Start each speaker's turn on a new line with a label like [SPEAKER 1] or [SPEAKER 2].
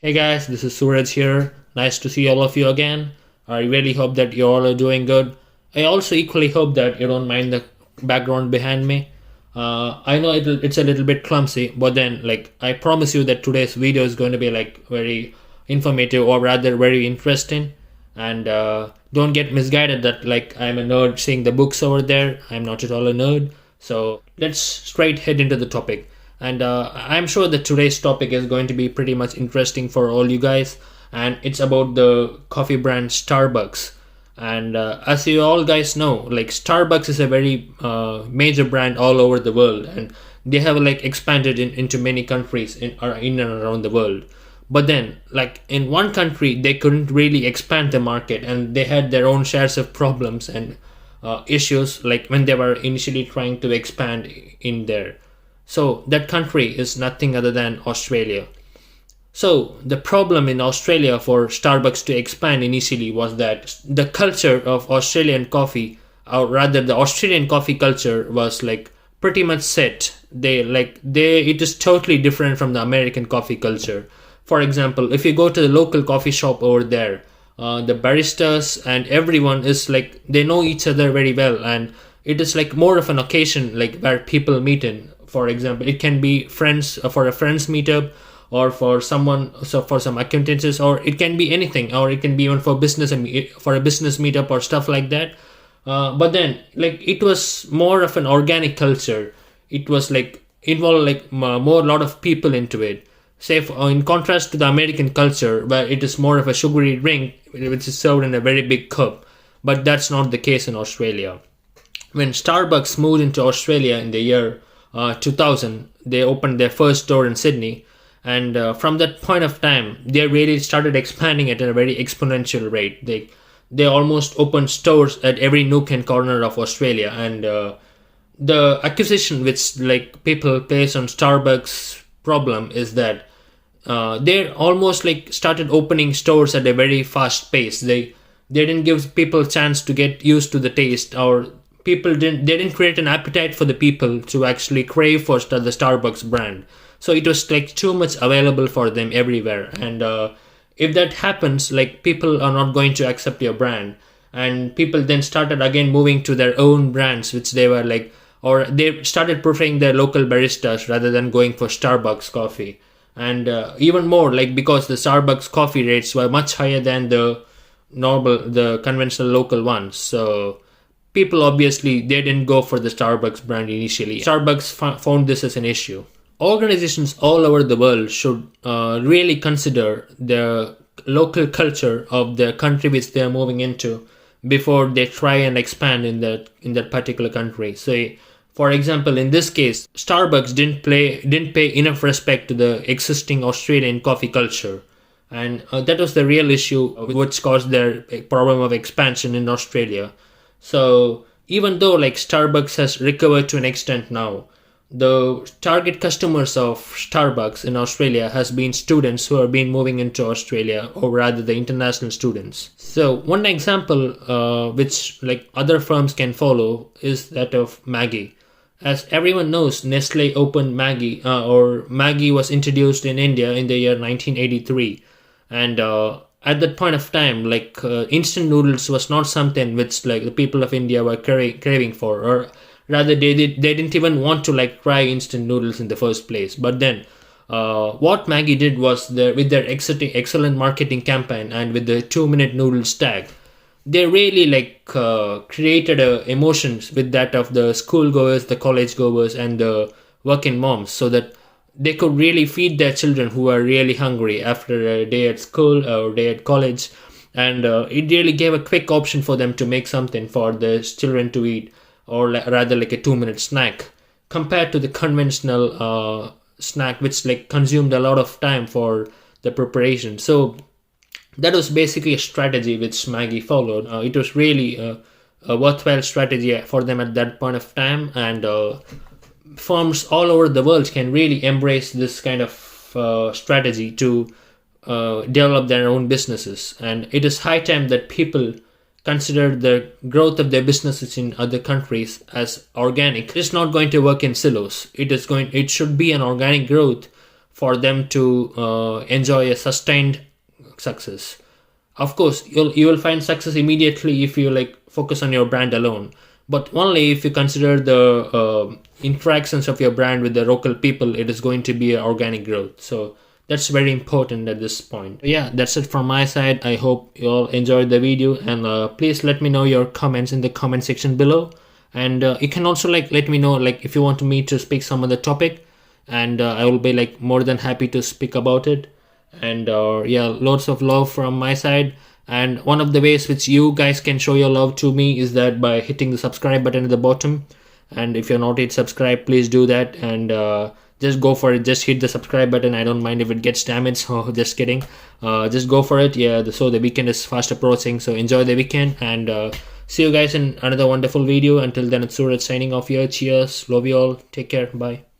[SPEAKER 1] Hey guys, this is Suraj here. Nice to see all of you again. I really hope that you all are doing good. I also equally hope that you don't mind the background behind me. I know it's a little bit clumsy, but then I promise you that today's video is going to be very informative, or rather very interesting. And don't get misguided that I'm a nerd seeing the books over there. I'm not at all a nerd. So let's straight head into the topic. And I'm sure that today's topic is going to be pretty much interesting for all you guys. And it's about the coffee brand Starbucks. And as you all guys know, Starbucks is a very major brand all over the world, and they have expanded into many countries in and around the world. But then, in one country, they couldn't really expand the market, and they had their own shares of problems and issues, when they were initially trying to expand in there. So that country is nothing other than Australia. So the problem in Australia for Starbucks to expand initially was that the culture of Australian coffee, or rather the Australian coffee culture, was pretty much set. It is totally different from the American coffee culture. For example, if you go to the local coffee shop over there, the baristas and everyone is they know each other very well, and it is more of an occasion where people meet in. For example, it can be friends for a friends meetup, or for someone, so for some acquaintances, or it can be anything, or it can be even for business and for a business meetup or stuff like that. But then it was more of an organic culture. It was involved more lot of people into it. Say in contrast to the American culture, where it is more of a sugary drink which is served in a very big cup. But that's not the case in Australia. When Starbucks moved into Australia in the year 2000, they opened their first store in Sydney, and from that point of time, they really started expanding at a very exponential rate. They almost opened stores at every nook and corner of Australia, and the accusation which people place on Starbucks problem is that they almost started opening stores at a very fast pace. They didn't give people a chance to get used to the taste, or they didn't create an appetite for the people to actually crave for the Starbucks brand. So it was too much available for them everywhere, and if that happens, people are not going to accept your brand, and people then started again moving to their own brands, which they were or they started preferring their local baristas rather than going for Starbucks coffee. And even more, because the Starbucks coffee rates were much higher than the conventional local ones, so people obviously they didn't go for the Starbucks brand initially. Starbucks found this as an issue. Organizations all over the world should really consider the local culture of the country which they are moving into before they try and expand in that particular country. So, for example, in this case, Starbucks didn't pay enough respect to the existing Australian coffee culture, and that was the real issue which caused their problem of expansion in Australia. So even though Starbucks has recovered to an extent now, the target customers of Starbucks in Australia has been students who have been moving into Australia, or rather the international students. So one example which other firms can follow is that of Maggi. As everyone knows, Nestle opened Maggi, or Maggi was introduced in India in the year 1983, and at that point of time, instant noodles was not something which the people of India were craving for, or rather they didn't even want to try instant noodles in the first place. But then what Maggi did was, with their excellent marketing campaign and with the 2-minute noodles tag, they really created emotions with that of the schoolgoers, the college goers, and the working moms, so that they could really feed their children who are really hungry after a day at school or day at college. And it really gave a quick option for them to make something for the children to eat, or rather a 2-minute snack, compared to the conventional snack which consumed a lot of time for the preparation. So that was basically a strategy which Maggi followed. It was really a worthwhile strategy for them at that point of time, and firms all over the world can really embrace this kind of strategy to develop their own businesses. And it is high time that people consider the growth of their businesses in other countries as organic. It's not going to work in silos. It should be an organic growth for them to enjoy a sustained success. Of course, you will find success immediately if you like focus on your brand alone, but only if you consider the interactions of your brand with the local people, it is going to be an organic growth. So that's very important at this point. Yeah, that's it from my side. I hope you all enjoyed the video, and please let me know your comments in the comment section below. And you can also like let me know like if you want me to speak some other topic, and I will be like more than happy to speak about it. And yeah, lots of love from my side. And one of the ways which you guys can show your love to me is that by hitting the subscribe button at the bottom. And if you're not yet subscribed, please do that, and just go for it. Just hit the subscribe button. I don't mind if it gets damaged. So just kidding. Just go for it. Yeah, so the weekend is fast approaching, so enjoy the weekend, and see you guys in another wonderful video. Until then, it's Suraj signing off here. Cheers, love you all, take care, bye.